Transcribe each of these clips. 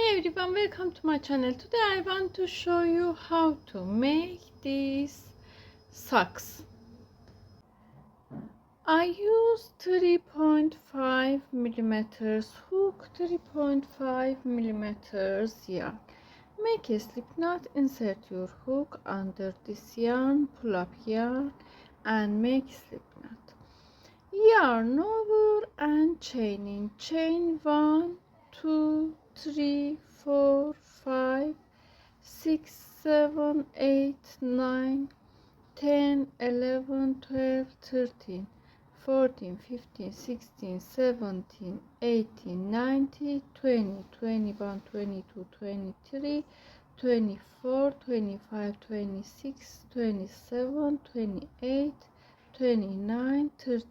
Hi everyone, welcome to my channel. Today I want to show you how to make these socks. I use 3.5 millimeters hook, 3.5 millimeters yarn. Make a slip knot, insert your hook under this yarn, pull up yarn and make slip knot. Yarn over and chain 1, 2, 3, 4, 5, 6, 7, 8, 9, 10, 11, 12, 13, 14, 15, 16, 17, 18, 19, 20, 21, 22, 23, 24, 25, 26, 27, 28, 29, 30,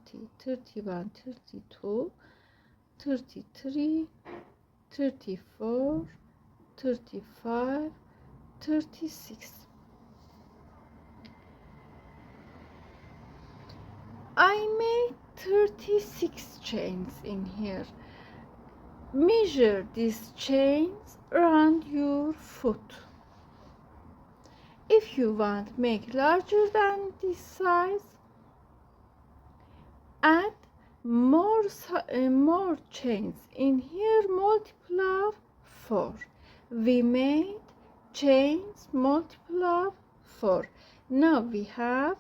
31, 32, 33, 34, 35, 36. I made 36 chains in here. Measure these chains around your foot. If you want make larger than this size, add more chains in here, multiple of 4. We made chains multiple of 4. Now we have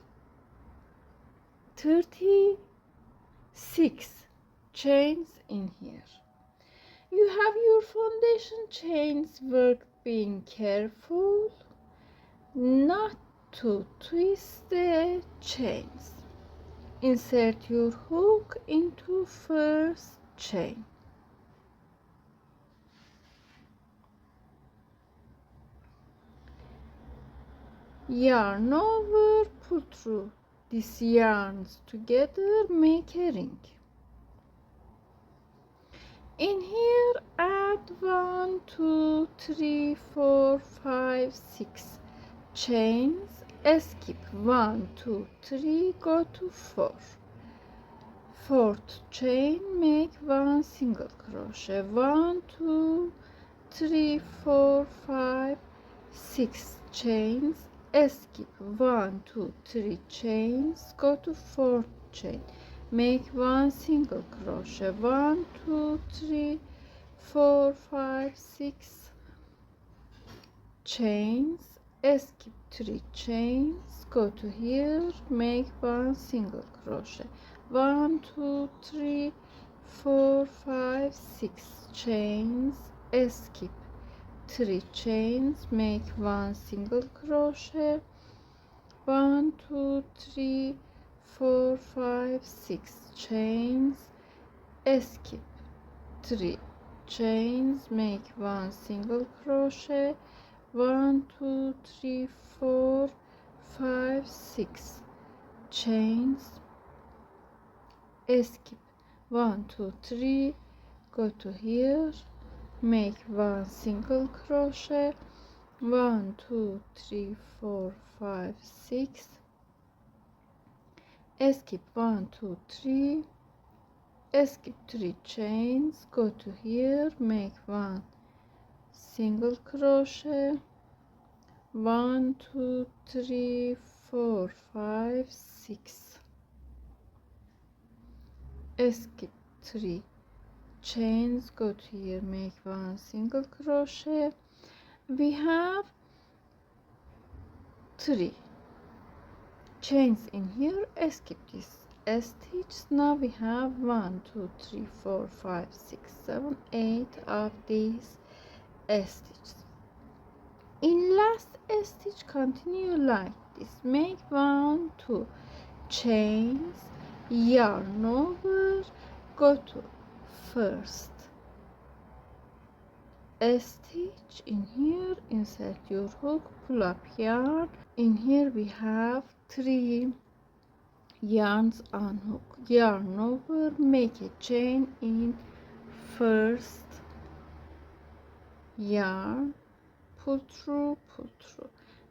36 chains in here. You have your foundation chains. Work being careful not to twist the chains. Insert your hook into first chain. Yarn over, pull through these yarns together, make a ring. In here add 1, 2, 3, 4, 5, 6 chains. Skip 1, 2, 3, go to 4. Fourth chain, make 1 single crochet. 1, 2, 3, 4, 5, 6 chains. Skip 1, 2, 3 chains, go to 4th chain, make 1 single crochet. 1, 2, 3, 4, 5, 6 chains. Skip 3 chains, go to here, make 1 single crochet. 1, 2, 3, 4, 5, 6 chains. Skip 3 chains, make 1 single crochet. 1, 2, 3, 4, 5, 6 chains. Skip 3 chains, make 1 single crochet. 1, 2, 3, 4, 5, 6 chains. Skip 1, 2, 3, go to here, make 1 single crochet. 1, 2, 3, 4, 5, 6. Skip 1, 2, 3. Skip 3 chains, go to here, make 1 single crochet. 1, 2, 3, 4, 5, 6. Skip 3 chains, go to here, make 1 single crochet. We have 3 chains in here. Skip this stitch. Now we have 1, 2, 3, 4, 5, 6, 7, 8 of these stitches. In last stitch continue like this, make 1, 2 chains, yarn over, go to first stitch in here, insert your hook, pull up yarn. In here we have 3 yarns on hook, yarn over, make a chain in first yarn, pull through.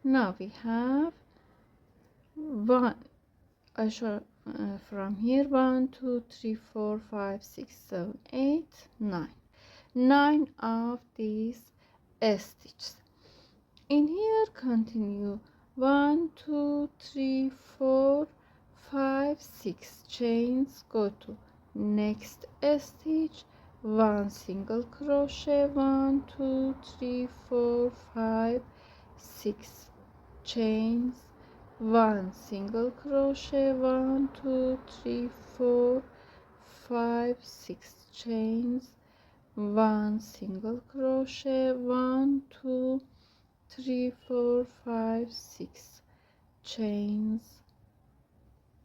Now we have 1, I show from here, 1, 2, 3, 4, 5, 6, 7, 8, 9 of these stitches. In here continue 1 2 3 4 5 6 chains, go to next stitch, 1 single crochet, 1 2 3 4 5 6 chains, 1 single crochet, 1 2 3 4 5 6 chains, 1 single crochet, 1 2 3 4 5 6 chains,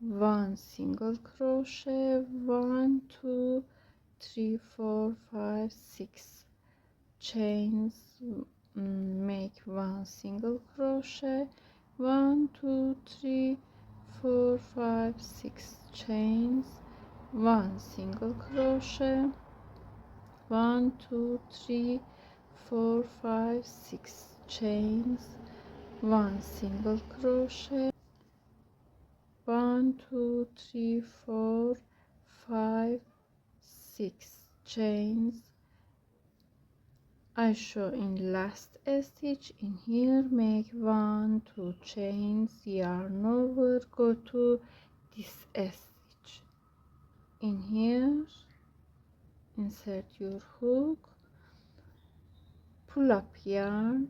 1 single crochet, 1 2 3 4 5 6 chains, make 1 single crochet, 1 2 3 4 5 6 chains, 1 single crochet, 1 2 3 4 5 6 chains, 1 single crochet, 1 2 3 4 5 6 chains. I show in last stitch. In here make 1 2 chains, yarn over, go to this stitch. In here insert your hook, pull up yarn,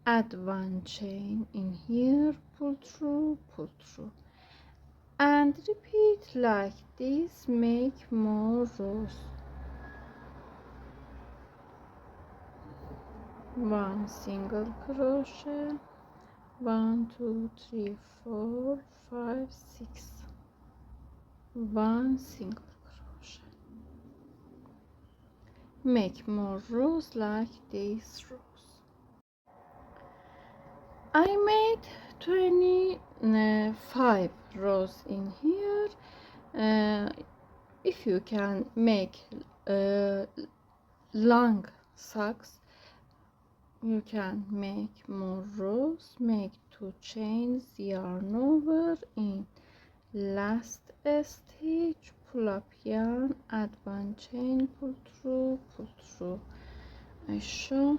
add 1 chain. In here pull through, and repeat like this. Make more rows. 1 single crochet, 1 2 3 4 5 6, 1 single crochet. Make more rows like these rows. I made 25 rows in here. If you can make long socks, you can make more rows. Make 2 chains, yarn over, in last stitch pull up yarn, add 1 chain, pull through. I show.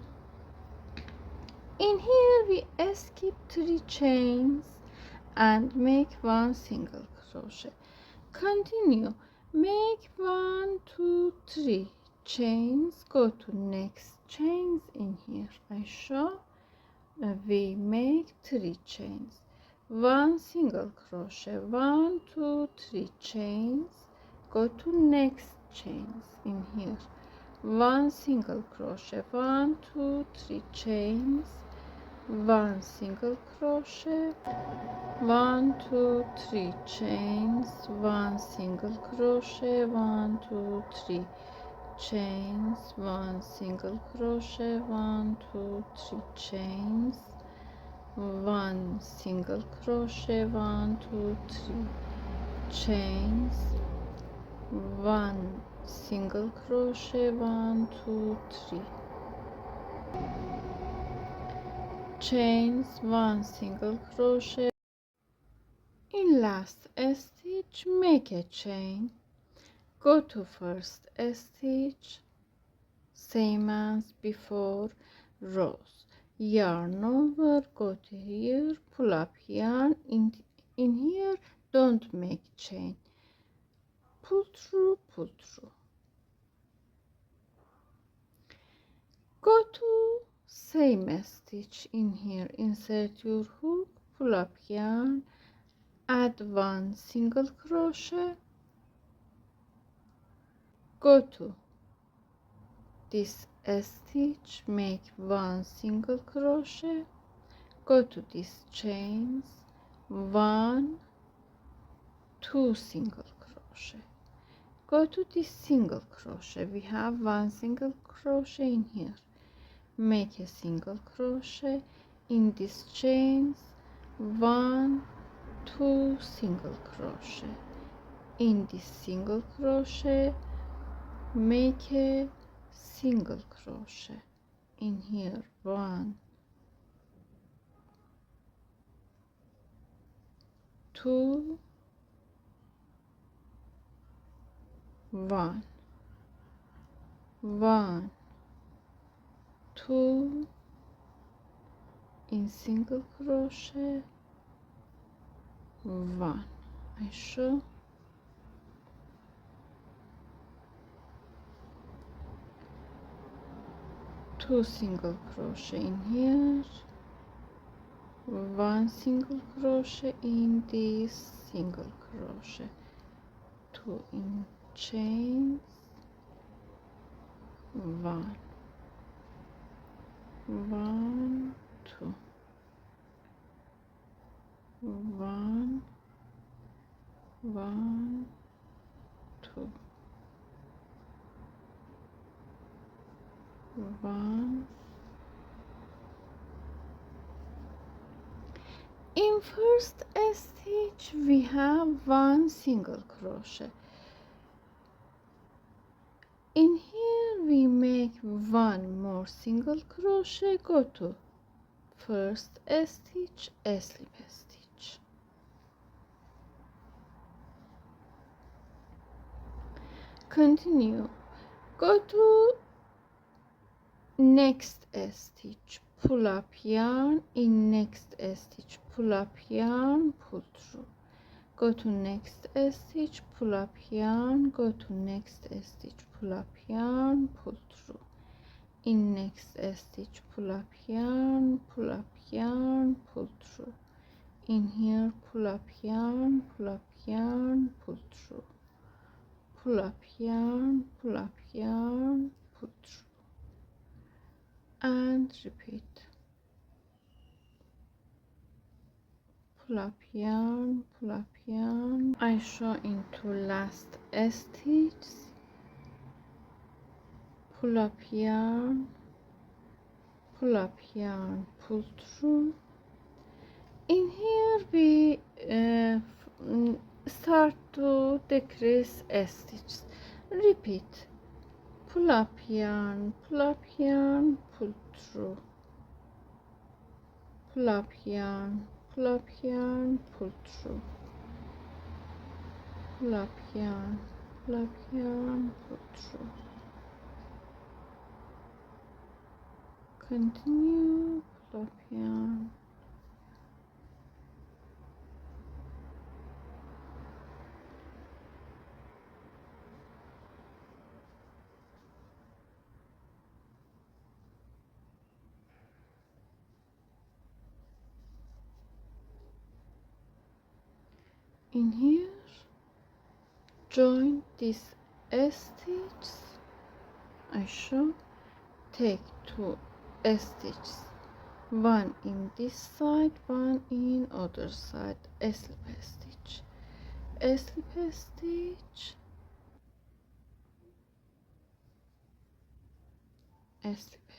In here we skip 3 chains and make 1 single crochet. Continue, make 1 2 3 chains, go to next chains. In here I show we make 3 chains, 1 single crochet, 1 2 3 chains, go to next chains. In here 1 single crochet, 1 2 3 chains, 1 single crochet, 1 2 3 chains, 1 single crochet, 1 2 3 chains, 1 single crochet, 1 2 3 chains, 1 single crochet, 1 2 3 chains, 1 single crochet, 1 2 3 chains, 1 single crochet. In last stitch make a chain, go to first stitch, same as before, rows, yarn over, go to here, pull up yarn, in here don't make chain, pull through, go to same stitch. In here insert your hook, pull up yarn, add 1 single crochet, go to this stitch, make 1 single crochet, go to these chains, 1 2 single crochet, go to this single crochet. We have 1 single crochet in here, make a single crochet in these chains, 1 2 single crochet, in this single crochet make a single crochet. In here 1 2 1 1 2 in single crochet, 1, I show, 2 single crochet in here, 1 single crochet in this single crochet, 2 in chains, 1, 1, 2, 1, 1, 2, 1. In first stitch we have 1 single crochet. In here we make 1 more single crochet, go to first stitch, slip stitch, continue, go to next stitch, pull up yarn, in next stitch pull up yarn, pull through, go to next stitch, pull up yarn, go to next stitch, pull up yarn, pull through, in next stitch pull up yarn, pull up yarn, pull through, in here pull up yarn, pull up yarn, pull through, pull up yarn, pull up yarn, pull through, and repeat, pull up yarn, pull up yarn. I show into last stitch, pull up yarn, pull up yarn, pull through. In here we start to decrease stitches. Repeat, pull up yarn, pull through, pull up yarn, pull through, pull up yarn, pull through, continue, pull up yarn, in here join this stitch, I show, take 2 stitches, 1 in this side, 1 in other side, slip stitch, slip stitch, slip